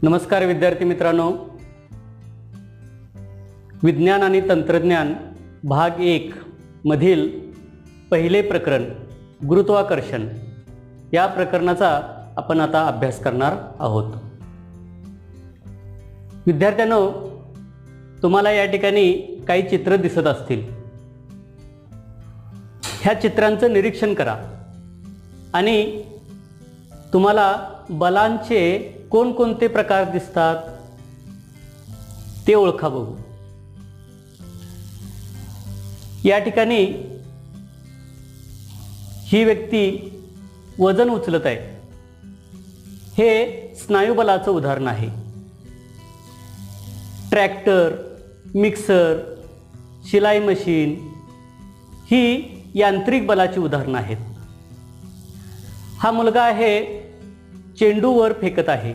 नमस्कार विद्यार्थी मित्रांनो, विज्ञान आणि तंत्रज्ञान भाग 1 मधील पहिले प्रकरण गुरुत्वाकर्षण या प्रकरणाचा आपण आता अभ्यास करणार आहोत। विद्यार्थ्यांनो, तुम्हाला या ठिकाणी काही चित्र दिसत असतील। ह्या चित्रांचं निरीक्षण करा आणि तुम्हाला बलांचे कोणकोणते प्रकार दिसतात ते ओळखा बघू। या ठिकाणी ही व्यक्ती वजन उचलत आहे। हे स्नायुबलाचं उदाहरण आहे। ट्रॅक्टर, मिक्सर, शिलाई मशीन ही यांत्रिक बलाची उदाहरणं आहेत। हा मुलगा आहे, चेंडूवर फेकत आहे।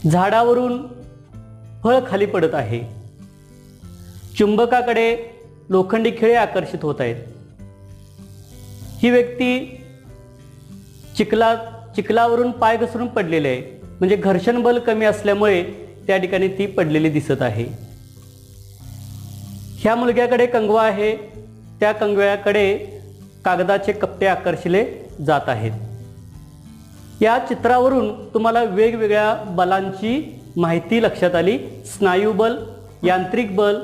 झाडावरून फळ खाली पडत आहे। चुंबकाकडे लोखंडी खिळे आकर्षित होत आहेत। ही व्यक्ती चिखलावरून पाय घसरून पडलेले आहे, म्हणजे घर्षण बल कमी असल्यामुळे त्या ठिकाणी ती पडलेली दिसत आहे। ह्या मुलग्याकडे कंगवा आहे, त्या कंगव्याकडे कागदाचे कप्पे आकर्षिले जात आहेत। या चित्रावरून तुम्हाला वेगवेगळ्या बलांची माहिती लक्षात आली। स्नायुबल, यांत्रिक बल,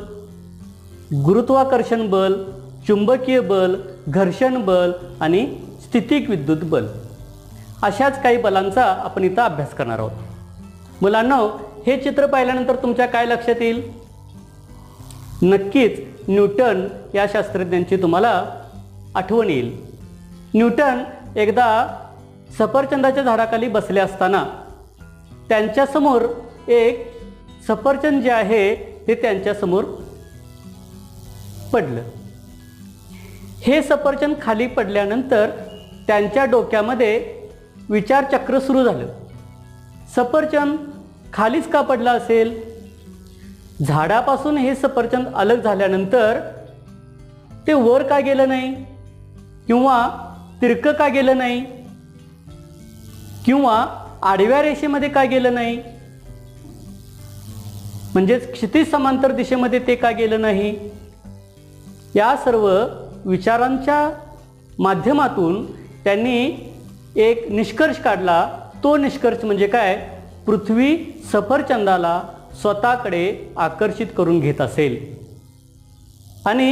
गुरुत्वाकर्षण बल, चुंबकीय बल, घर्षण बल आणि स्थितिक विद्युत बल अशाच काही बलांचा आपण इथं अभ्यास करणार आहोत। मुलांनो, हे चित्र पाहिल्यानंतर तुमच्या काय लक्षात येईल? नक्कीच न्यूटन या शास्त्रज्ञांची तुम्हाला आठवण येईल। न्यूटन एकदा सफरचंदाच्या झाडाखाली बसले असताना त्यांच्यासमोर एक सफरचंद जे आहे ते त्यांच्यासमोर पडलं। हे सफरचंद खाली पडल्यानंतर त्यांच्या डोक्यामध्ये विचारचक्र सुरू झालं। सफरचंद खालीच का पडलं असेल? झाडापासून हे सफरचंद अलग झाल्यानंतर ते वर का गेलं नाही, किंवा तिरकं का गेलं नाही, किंवा आडव्या रेषेमध्ये का गेलं नाही, म्हणजे क्षितिज समांतर दिशेमध्ये ते का गेलं नाही? या सर्व विचारांच्या माध्यमातून त्यांनी एक निष्कर्ष काढला। तो निष्कर्ष म्हणजे काय? पृथ्वी सफरचंदाला स्वतःकडे आकर्षित करून घेत असेल आणि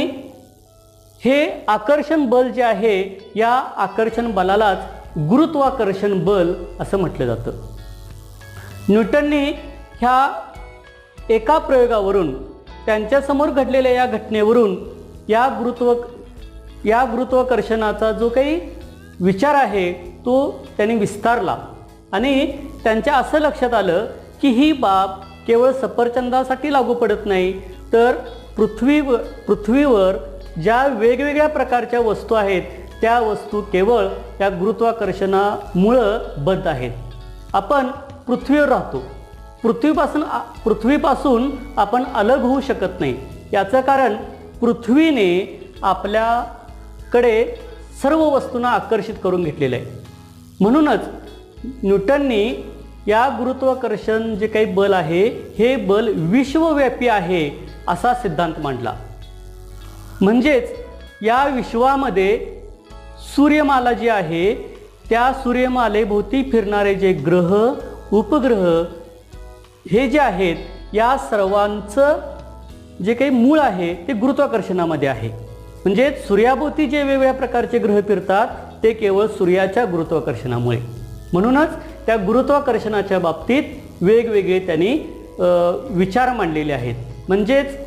हे आकर्षण बल जे आहे, या आकर्षण बलालाच गुरुत्वाकर्षण बल असं म्हटलं जातं। न्यूटननी ह्या एका प्रयोगावरून, त्यांच्यासमोर घडलेल्या या घटनेवरून या गुरुत्वाकर्षणाचा जो काही विचार आहे तो त्यांनी विस्तारला आणि त्यांच्या असं लक्षात आलं की ही बाब केवळ सफरचंदासाठी लागू पडत नाही, तर पृथ्वीवर ज्या वेगवेगळ्या प्रकारच्या वस्तू आहेत त्या वस्तू केवळ त्या गुरुत्वाकर्षणामुळं बद्ध आहेत। आपण पृथ्वीवर राहतो, पृथ्वीपासून आपण अलग होऊ शकत नाही। याचं कारण पृथ्वीने आपल्याकडे सर्व वस्तूंना आकर्षित करून घेतलेलं आहे। म्हणूनच न्यूटननी या गुरुत्वाकर्षण जे काही बल आहे हे बल विश्वव्यापी आहे असा सिद्धांत मांडला। म्हणजेच या विश्वामध्ये सूर्यमाला जी आहे त्या सूर्यमालेभोवती फिरणारे जे ग्रह, उपग्रह हे जे आहेत, या सर्वांचं जे काही मूळ आहे ते गुरुत्वाकर्षणामध्ये आहे। म्हणजे सूर्याभोवती जे वेगवेगळ्या प्रकारचे ग्रह फिरतात ते केवळ सूर्याच्या गुरुत्वाकर्षणामुळे। म्हणूनच त्या गुरुत्वाकर्षणाच्या बाबतीत वेगवेगळे त्यांनी विचार मांडलेले आहेत। म्हणजेच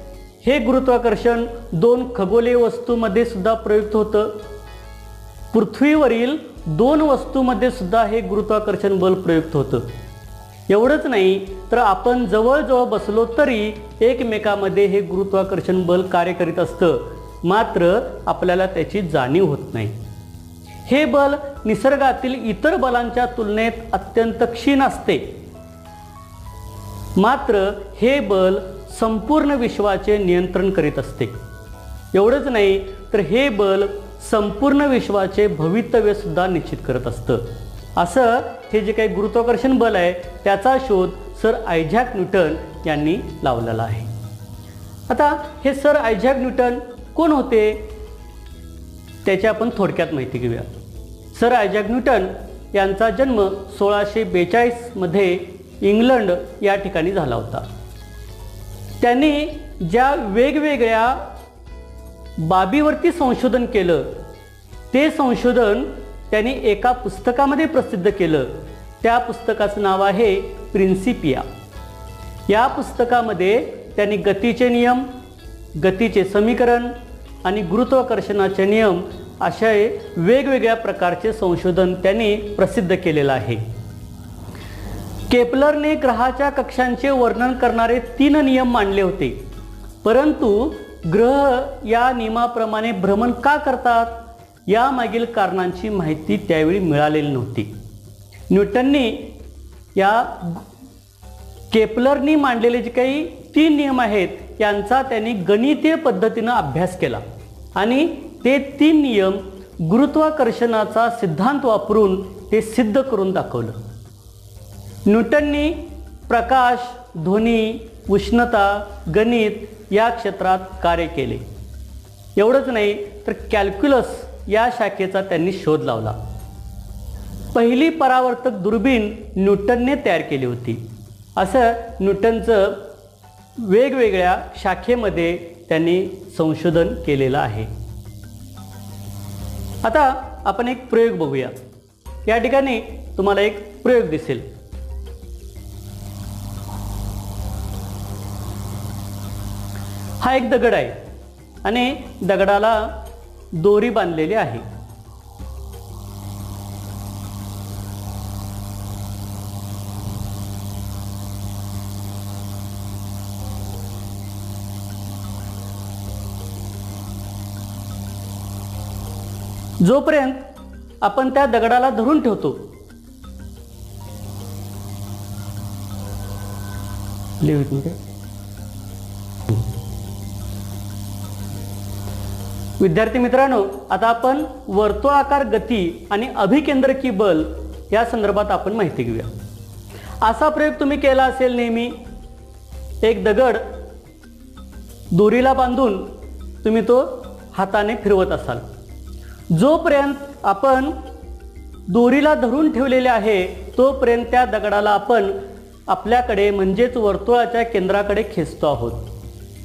हे गुरुत्वाकर्षण 2 खगोलीय वस्तूंमध्ये सुद्धा प्रयुक्त होतं। पृथ्वीवरील 2 वस्तूंमध्ये सुद्धा हे गुरुत्वाकर्षण बल प्रयुक्त होतं। एवढंच नाही तर आपण जवळजवळ बसलो तरी एकमेकांमध्ये हे गुरुत्वाकर्षण बल कार्य करीत असतं, मात्र आपल्याला त्याची जाणीव होत नाही। हे बल निसर्गातील इतर बलांच्या तुलनेत अत्यंत क्षीण असते, मात्र हे बल संपूर्ण विश्वाचे नियंत्रण करीत असते। एवढंच नाही तर हे बल संपूर्ण विश्वाचे भवितव्य सुद्धा निश्चित करत असतं। असं हे जे काही गुरुत्वाकर्षण बल आहे त्याचा शोध सर आयझॅक न्यूटन यांनी लावलेला आहे. आता हे सर आयझॅक न्यूटन कोण होते त्याची आपण थोडक्यात माहिती घेऊया. सर आयझॅक न्यूटन यांचा जन्म 1642 मध्ये इंग्लंड या ठिकाणी झाला होता. त्यांनी ज्या वेगवेगळ्या बाबीवरती संशोधन केलं ते संशोधन त्यांनी एका पुस्तकामध्ये प्रसिद्ध केलं. त्या पुस्तकाचं नाव आहे प्रिन्सिपिया. या पुस्तकामध्ये त्यांनी गतीचे नियम, गतीचे समीकरण आणि गुरुत्वाकर्षणाचे नियम अशा वेगवेगळ्या प्रकारचे संशोधन त्यांनी प्रसिद्ध केलेलं आहे. केपलरने ग्रहाच्या कक्षांचे वर्णन करणारे 3 नियम मांडले होते, परंतु ग्रह या नियमाप्रमाणे भ्रमण का करतात यामागील कारणांची माहिती त्यावेळी मिळालेली नव्हती. न्यूटननी या केपलरनी मांडलेले जे काही 3 नियम आहेत यांचा त्यांनी गणितीय पद्धतीनं अभ्यास केला आणि ते 3 नियम गुरुत्वाकर्षणाचा सिद्धांत वापरून ते सिद्ध करून दाखवलं. न्यूटननी प्रकाश, ध्वनी, उष्णता, गणित या क्षेत्रात कार्य केले. एवढंच नाही तर कॅल्क्युलस या शाखेचा त्यांनी शोध लावला. पहिली परावर्तक दुर्बीण न्यूटनने तयार केली होती. असं न्यूटनचं वेगवेगळ्या शाखेमध्ये त्यांनी संशोधन केलेलं आहे. आता आपण एक प्रयोग बघूया. या ठिकाणी तुम्हाला एक प्रयोग दिसेल. हा एक दगड आहे आणि दगडाला दोरी बांधलेली आहे. जोपर्यंत आपण त्या दगडाला धरून ठेवतो विद्यार्थी मित्रांनो, आता आपण वर्तुळाकार गती आणि अभिकेंद्रकी बल या संदर्भात आपण माहिती घेऊया. असा प्रयोग तुम्ही केला असेल. नेहमी एक दगड दोरीला बांधून तुम्ही तो हाताने फिरवत असाल. जोपर्यंत आपण दोरीला धरून ठेवलेले आहे तोपर्यंत त्या दगडाला आपण आपल्याकडे म्हणजेच वर्तुळाच्या केंद्राकडे खेचतो आहोत.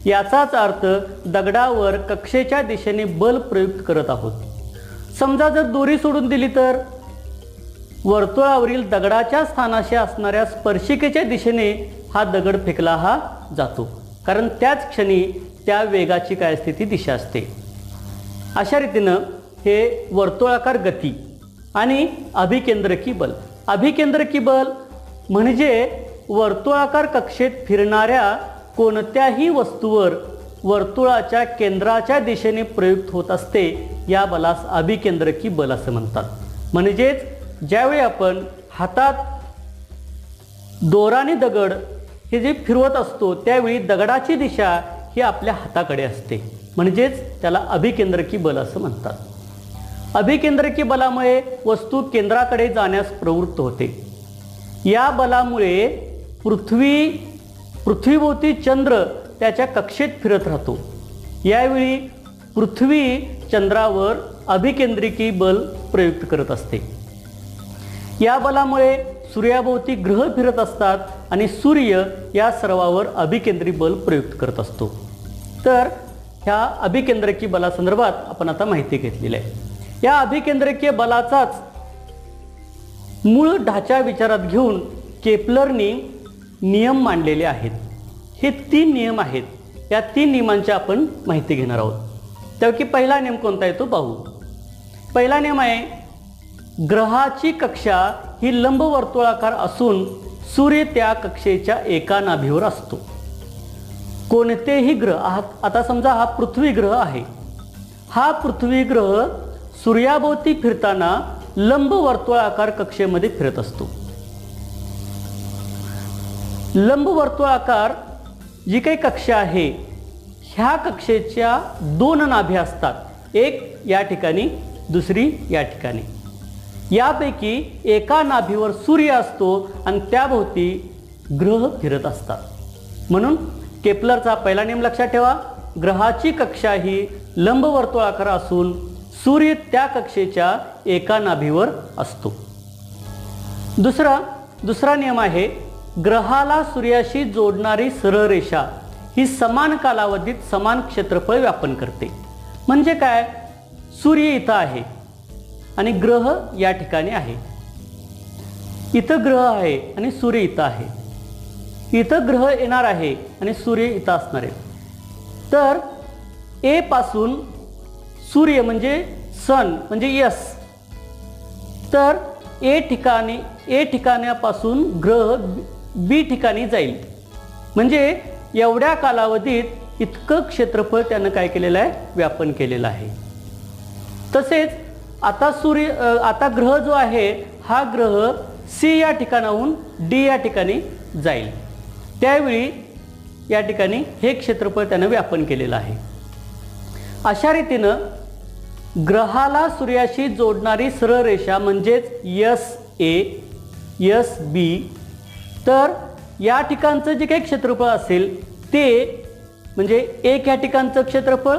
याचाच अर्थ दगडावर कक्षेच्या दिशेने बल प्रयुक्त करत आहोत. समजा जर दोरी सोडून दिली तर वर्तुळावरील दगडाच्या स्थानाशी असणाऱ्या स्पर्शिकेच्या दिशेने हा दगड फेकला हा जातो, कारण त्याच क्षणी त्या वेगाची काय असते ती दिशा असते. अशा रीतीनं हे वर्तुळाकार गती आणि अभिकेंद्रकी बल. अभिकेंद्रकी बल म्हणजे वर्तुळाकार कक्षेत फिरणाऱ्या कोणत्याही वस्तूवर वर्तुळाच्या केंद्राच्या दिशेने प्रयुक्त होत असते. या बलास अभिकेंद्रकी बल असं म्हणतात. म्हणजेच ज्यावेळी आपण हातात दोराने दगड हे जे फिरवत असतो त्यावेळी दगडाची दिशा ही आपल्या हाताकडे असते, म्हणजेच त्याला अभिकेंद्रकी बल असं म्हणतात. अभिकेंद्रकी बलामुळे वस्तू केंद्राकडे जाण्यास प्रवृत्त होते. या बलामुळे पृथ्वीभोवती चंद्र त्याच्या कक्षेत फिरत राहतो. यावेळी पृथ्वी चंद्रावर अभिकेंद्रकी बल प्रयुक्त करत असते. या बलामुळे सूर्याभोवती ग्रह फिरत असतात आणि सूर्य या सर्वावर अभिकेंद्री बल प्रयुक्त करत असतो. तर ह्या अभिकेंद्रकी बलासंदर्भात आपण आता माहिती घेतलेली आहे. या अभिकेंद्रकीय बलाचाच मूळ ढाचा विचारात घेऊन केपलरनी नियम मांडलेले आहेत. हे 3 नियम आहेत. या 3 नियमांची आपण माहिती घेणार आहोत. त्यापैकी पहिला नियम कोणता आहे तो पाहू. पहिला नियम आहे, ग्रहाची कक्षा ही लंबवर्तुळाकार असून सूर्य त्या कक्षेच्या एका नाभीवर असतो. कोणतेही ग्रह, आता समजा हा पृथ्वी ग्रह आहे, हा पृथ्वी ग्रह सूर्याभोवती फिरताना लंबवर्तुळाकार कक्षेमध्ये फिरत असतो. लंबवर्तुळाकार जी काही कक्षा आहे ह्या कक्षेच्या 2 नाभ्या असतात, एक या ठिकाणी दुसरी या ठिकाणी. यापैकी एका नाभीवर सूर्य असतो आणि त्याभोवती ग्रह फिरत असतात. म्हणून केपलरचा पहिला नियम लक्षात ठेवा, ग्रहाची कक्षा ही लंबवर्तुळाकार असून सूर्य त्या कक्षेच्या एका नाभीवर असतो. दुसरा नियम आहे, ग्रहाला सूर्याशी जोडणारी सरळ रेषा ही समान कालावधीत समान क्षेत्रफळ व्यापन करते. म्हणजे काय, सूर्य इथं आहे आणि ग्रह या ठिकाणी आहे. इथं ग्रह आहे आणि सूर्य इथं आहे. इथं ग्रह येणार आहे आणि सूर्य इथं असणार आहे. तर ए पासून सूर्य म्हणजे सन म्हणजे यस, तर ए ठिकाणापासून ग्रह बी ठिकाणी जाईल. म्हणजे एवढ्या कालावधीत इतकं क्षेत्रफळ त्यानं काय केलेलं आहे, व्यापन केलेलं आहे. तसेच आता ग्रह जो आहे हा ग्रह सी या ठिकाणाहून डी या ठिकाणी जाईल. त्यावेळी या ठिकाणी हे क्षेत्रफळ त्यानं व्यापन केलेलं आहे. अशा रीतीनं ग्रहाला सूर्याशी जोडणारी सरळ रेषा म्हणजेच यस ए यस बी, तर या ठिकाणचं जे काही क्षेत्रफळ असेल ते म्हणजे 1 या ठिकाणचं क्षेत्रफळ,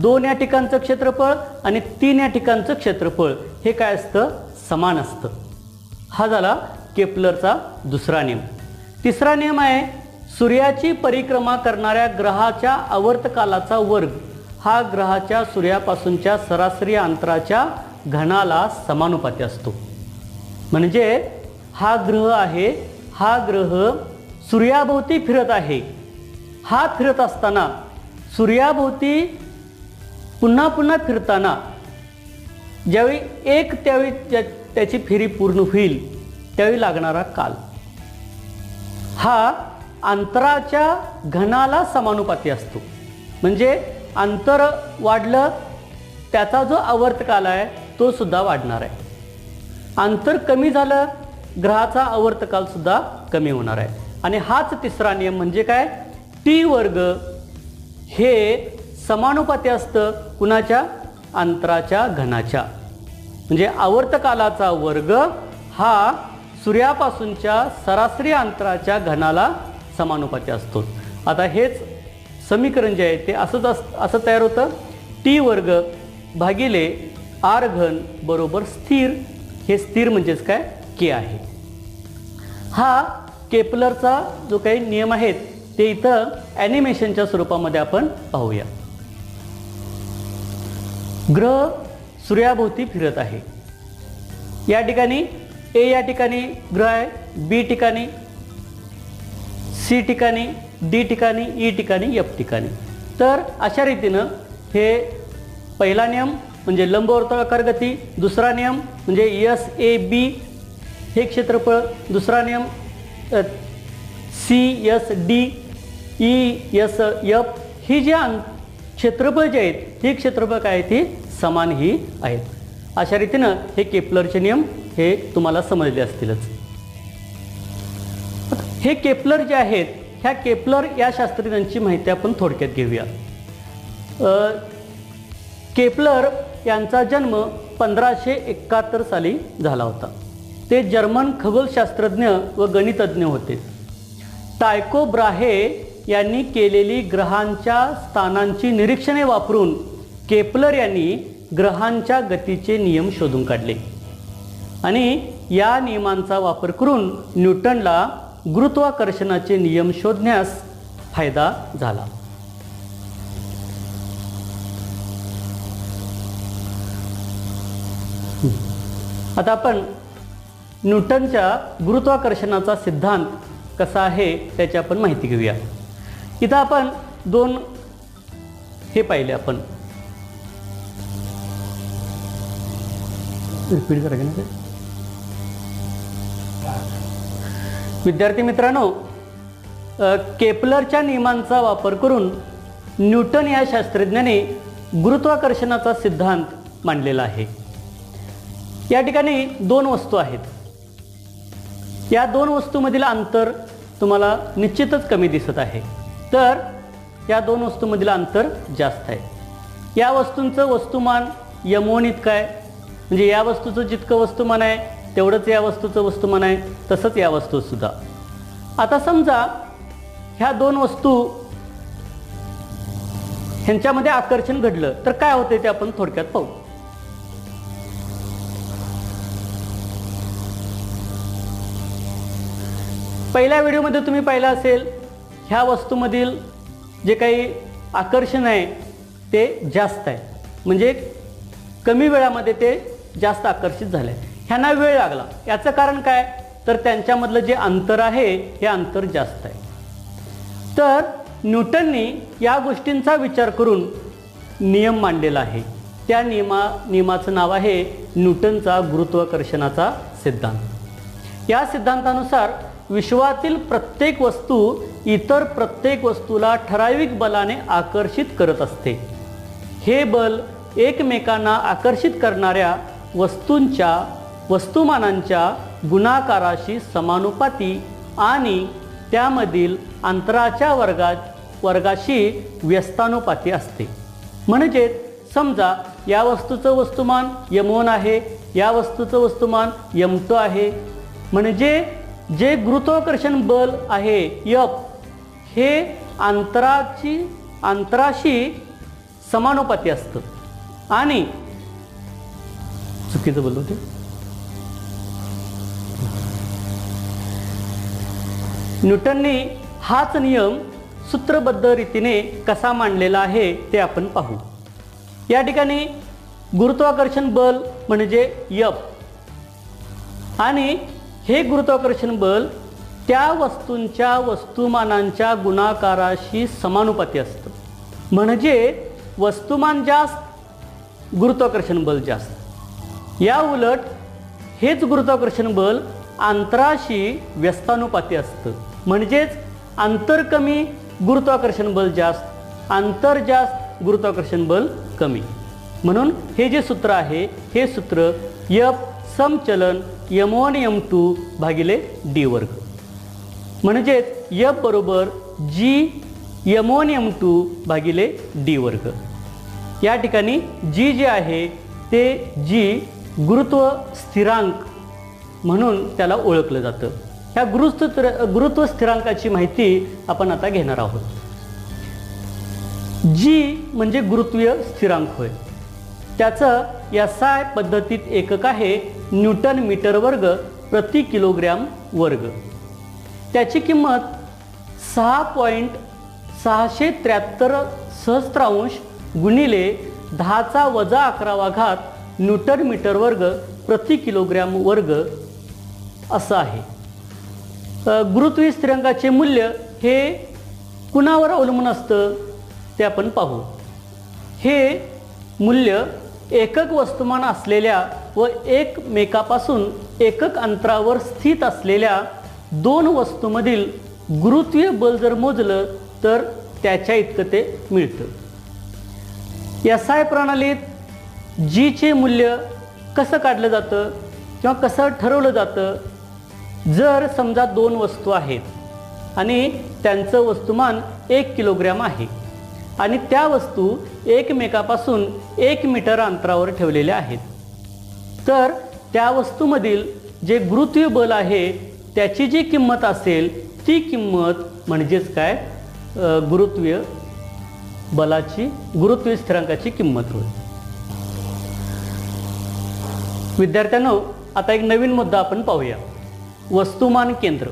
2 या ठिकाणचं क्षेत्रफळ आणि 3 या ठिकाणचं क्षेत्रफळ हे काय असतं, समान असतं. हा झाला केपलरचा दुसरा नियम. तिसरा नियम आहे, सूर्याची परिक्रमा करणाऱ्या ग्रहाच्या आवर्तकालाचा वर्ग हा ग्रहाच्या सूर्यापासूनच्या सरासरी अंतराच्या घनाला समानुपाती असतो. म्हणजे हा ग्रह आहे, हा ग्रह सूर्याभोवती फिरत आहे. हा फिरत असताना सूर्याभोवती पुन्हा पुन्हा फिरताना ज्यावेळी त्यावेळी त्याची फेरी पूर्ण होईल त्यावेळी लागणारा काल हा अंतराच्या घनाला समानुपाती असतो. म्हणजे अंतर वाढलं त्याचा जो आवर्तकाल आहे तो सुद्धा वाढणार आहे. अंतर कमी झालं ग्रहाचा आवर्तकाल सुद्धा कमी होणार आहे. आणि हाच तिसरा नियम म्हणजे काय, टी वर्ग हे समानुपाती असतं कुणाच्या, अंतराच्या घनाच्या. म्हणजे आवर्तकालाचा वर्ग हा सूर्यापासूनच्या सरासरी अंतराच्या घनाला समानुपाती असतो. आता हेच समीकरण जे आहे ते असं तयार होतं, टी वर्ग भागिले आर घन बरोबर स्थिर. हे स्थिर म्हणजेच काय, के आहे. हा केपलरचा जो काही नियम आहेत ते इथं ॲनिमेशनच्या स्वरूपामध्ये आपण पाहूया. ग्रह सूर्याभोवती फिरत आहे. या ठिकाणी ए या ठिकाणी ग्रह आहे, बी ठिकाणी, सी ठिकाणी, डी ठिकाणी, ई ठिकाणी, एफ ठिकाणी. तर अशा रीतीनं हे पहिला नियम म्हणजे लंबवर्तुळाकार गती, दुसरा नियम म्हणजे एस ए बी हे क्षेत्रफळ, दुसरा नियम C S D E S F ही जे क्षेत्रफळ जे आहेत हे क्षेत्रफळ काय आहे ती समान ही आहेत. अशा रीतीनं हे केपलरचे नियम हे तुम्हाला समजले असतीलच. हे केपलर जे आहेत ह्या केपलर या शास्त्रज्ञांची माहिती आपण थोडक्यात घेऊया. केपलर यांचा जन्म 1571 साली झाला होता. ते जर्मन खगोलशास्त्रज्ञ व गणितज्ञ होते. टायको ब्राहे यांनी केलेली ग्रहांच्या स्थानांची निरीक्षणे वापरून केपलर यांनी ग्रहांच्या गतीचे नियम शोधून काढले आणि या नियमांचा वापर करून न्यूटनला गुरुत्वाकर्षणाचे नियम शोधण्यास फायदा झाला. आता आपण न्यूटनच्या गुरुत्वाकर्षणाचा सिद्धांत कसा आहे त्याची आपण माहिती घेऊया. इथं आपण दोन हे पाहिले आपण रिपीट करा की विद्यार्थी मित्रांनो, केपलरच्या नियमांचा वापर करून न्यूटन या शास्त्रज्ञाने गुरुत्वाकर्षणाचा सिद्धांत मांडलेला आहे. या ठिकाणी दोन वस्तू आहेत. या दोन वस्तूमधील अंतर तुम्हाला निश्चितच कमी दिसत आहे, तर या दोन वस्तूमधील अंतर जास्त आहे. या वस्तूंचं वस्तुमान m1 इतकं आहे म्हणजे या वस्तूचं जितकं वस्तुमान आहे तेवढंच या वस्तूचं वस्तुमान आहे, तसंच या वस्तूसुद्धा. आता समजा ह्या दोन वस्तू ह्यांच्यामध्ये आकर्षण घडलं तर काय होते ते आपण थोडक्यात पाहू. पहिल्या व्हिडिओमध्ये तुम्ही पाहिलं असेल, ह्या वस्तूमधील जे काही आकर्षण आहे ते जास्त आहे, म्हणजे कमी वेळामध्ये ते जास्त आकर्षित झाले. ह्यांना वेळ लागला. याचं कारण काय, तर त्यांच्यामधलं जे अंतर आहे हे अंतर जास्त आहे. तर न्यूटननी या गोष्टींचा विचार करून नियम मांडलेला आहे. त्या नियमाचं नाव आहे न्यूटनचा गुरुत्वाकर्षणाचा सिद्धांत. या सिद्धांतानुसार विश्वातील प्रत्येक वस्तू इतर प्रत्येक वस्तूला ठराविक बलाने आकर्षित करत असते. हे बल एकमेकांना आकर्षित करणाऱ्या वस्तूंच्या वस्तुमानांच्या गुणाकाराशी समानुपाती आणि त्यामधील अंतराच्या वर्गाशी व्यस्तानुपाती असते. म्हणजे समजा या वस्तूचं वस्तुमान m1 आहे, या वस्तूचं वस्तुमान m2 आहे, म्हणजे जे गुरुत्वाकर्षण बल आहे F हे अंतराशी समानुपाती असतं. आणि चुकीचं बोललो ते, न्यूटनने हाच नियम सूत्रबद्ध रीतीने कसा मांडलेला आहे ते आपण पाहू. या ठिकाणी गुरुत्वाकर्षण बल म्हणजे F आणि हे गुरुत्वाकर्षण बल त्या वस्तूंच्या वस्तुमानांच्या गुणाकाराशी समानुपाती असतं. म्हणजे वस्तुमान जास्त, गुरुत्वाकर्षण बल जास्त. या उलट हेच गुरुत्वाकर्षण बल अंतराशी व्यस्तानुपाती असतं. म्हणजेच अंतर कमी, गुरुत्वाकर्षण बल जास्त, अंतर जास्त, गुरुत्वाकर्षण बल कमी. म्हणून हे जे सूत्र आहे हे सूत्र F समचलन m1 m2 भागिले d वर्ग. म्हणजेच F बरोबर g m1 m2 भागिले d वर्ग. या ठिकाणी g जे आहे ते g गुरुत्व स्थिरांक म्हणून त्याला ओळखलं जातं. ह्या गुरुत्व स्थिरांकाची माहिती आपण आता घेणार आहोत. g म्हणजे गुरुत्वीय स्थिरांक होय. त्याचं SI पद्धतीत एकक आहे न्यूटन मीटर वर्ग प्रति किलोग्रॅम वर्ग. त्याची किंमत 6.673 सहस्त्रांश गुणिले 10⁻11 न्यूटन मीटर वर्ग प्रति किलोग्रॅम वर्ग असं आहे. गुरुत्वीय स्थिरांकाचे मूल्य हे कुणावर अवलंबून असतं ते आपण पाहू. हे मूल्य एकक वस्तुमान असलेल्या व एकमेकापासून एकक अंतरावर स्थित असलेल्या दोन वस्तूंमधील गुरुत्वीय बल जर मोजलं तर त्याच्या इतकं ते मिळतं. SI प्रणालीत g चे मूल्य कसं काढलं जातं किंवा कसं ठरवलं जातं. जर समजा दोन वस्तू आहेत आणि त्यांचं वस्तुमान 1 किलोग्रॅम आहे आणि त्या वस्तू एकमेकापासून 1 मीटर अंतरावर ठेवलेल्या आहेत, तर त्या वस्तूमधील जे गुरुत्वीय बल आहे त्याची जी किंमत असेल ती किंमत म्हणजेच काय, गुरुत्वीय स्थिरांकाची किंमत होईल. विद्यार्थ्यांनो, आता एक नवीन मुद्दा आपण पाहूया. वस्तुमान केंद्र,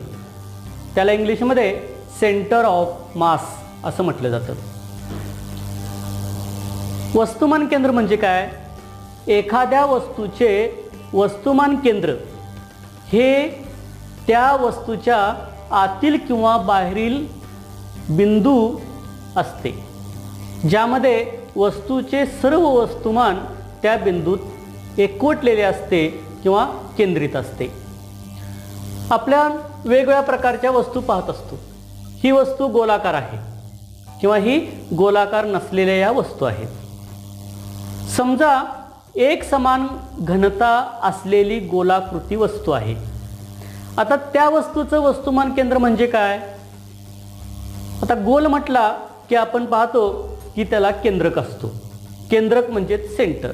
त्याला इंग्लिशमध्ये सेंटर ऑफ मास असं म्हटलं जातं. वस्तुमान केंद्र म्हणजे काय, एखाद्या वस्तूचे वस्तुमान केंद्र हे त्या वस्तूच्या आतील किंवा बाहेरील बिंदू असते ज्यामध्ये वस्तूचे सर्व वस्तुमान त्या बिंदूत एकवटलेले असते किंवा केंद्रित असते. आपल्या वेगवेगळ्या प्रकारच्या वस्तू पाहत असतो. ही वस्तू गोलाकार आहे किंवा ही गोलाकार नसलेल्या या वस्तू आहेत. समजा एक समान घनता असलेली गोलाकृती वस्तू आहे. आता त्या वस्तूचं वस्तुमान केंद्र म्हणजे काय. आता गोल म्हटला की आपण पाहतो की त्याला केंद्रक असतो. केंद्रक म्हणजे सेंटर.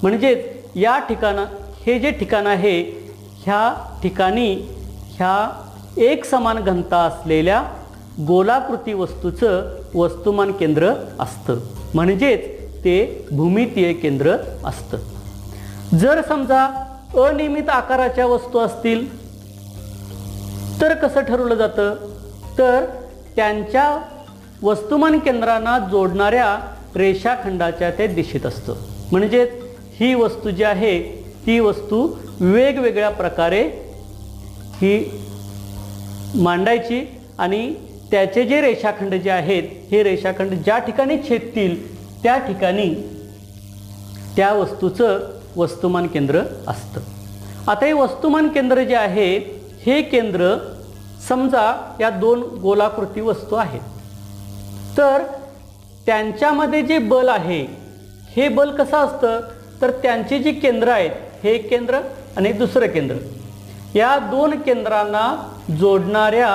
म्हणजेच हे जे ठिकाण आहे ह्या ठिकाणी ह्या एक समान घनता असलेल्या गोलाकृती वस्तूचं वस्तुमान केंद्र असतं, म्हणजेच ते भूमितीय केंद्र असतं। जर समजा अनियमित आकाराच्या वस्तू असतील तर कसं ठरवलं जातं, तर त्यांच्या वस्तुमान केंद्रांना जोडणाऱ्या रेषाखंडाच्या ते दिशेत असतं, म्हणजेच ही वस्तू जी आहे ती वस्तू वेगवेगळ्या प्रकारे ही मांडायची आणि त्याचे जे रेषाखंड जे आहेत हे रेषाखंड ज्या ठिकाणी छेदतील त्या ठिकाणी त्या वस्तूचं वस्तुमान केंद्र असतं। आता हे वस्तुमान केंद्र जे आहे हे केंद्र समजा या दोन गोलाकृती वस्तू आहेत, तर त्यांच्यामध्ये जे बल आहे हे बल कसं असतं, तर त्यांची जी केंद्र आहेत हे एक केंद्र आणि दुसरं केंद्र, या दोन केंद्रांना जोडणाऱ्या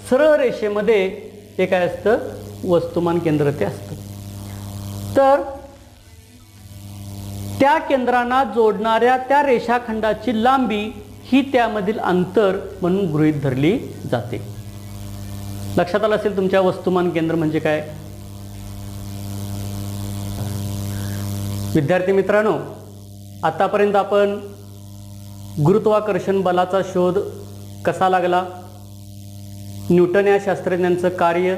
सरळ रेषेमध्ये ते काय असतं, वस्तुमान केंद्र ते असतं। तर त्या केंद्रांना जोडणाऱ्या त्या रेषाखंडाची लांबी ही त्यामधील अंतर म्हणून गृहीत धरली जाते। लक्षात आलं असेल तुमच्या वस्तुमान केंद्र म्हणजे काय। विद्यार्थी मित्रांनो, आतापर्यंत आपण गुरुत्वाकर्षण बलाचा शोध कसा लागला, न्यूटन या शास्त्रज्ञांचं कार्य,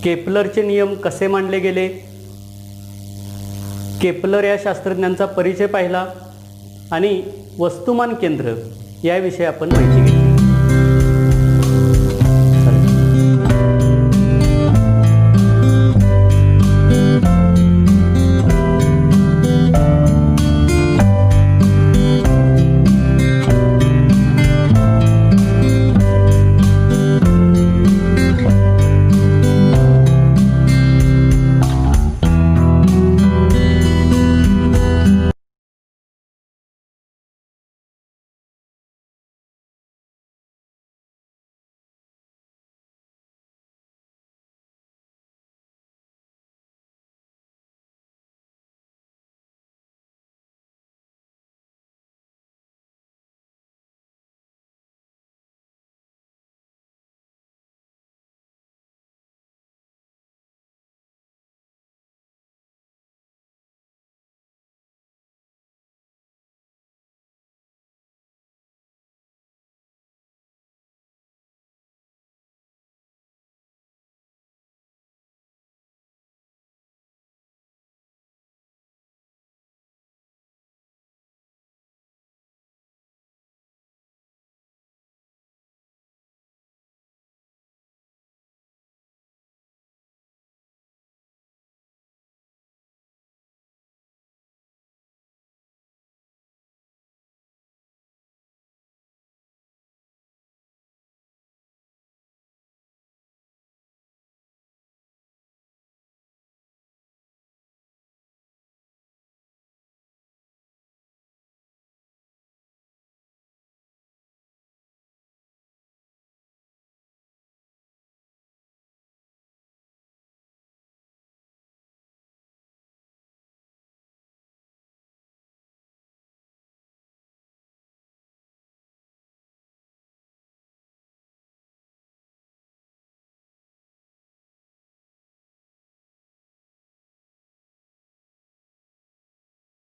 केपलरचे नियम कसे मांडले गेले, केपलर या शास्त्रज्ञांचा परिचय पाहिला आणि वस्तुमान केंद्र याविषयी आपण माहिती घेतली।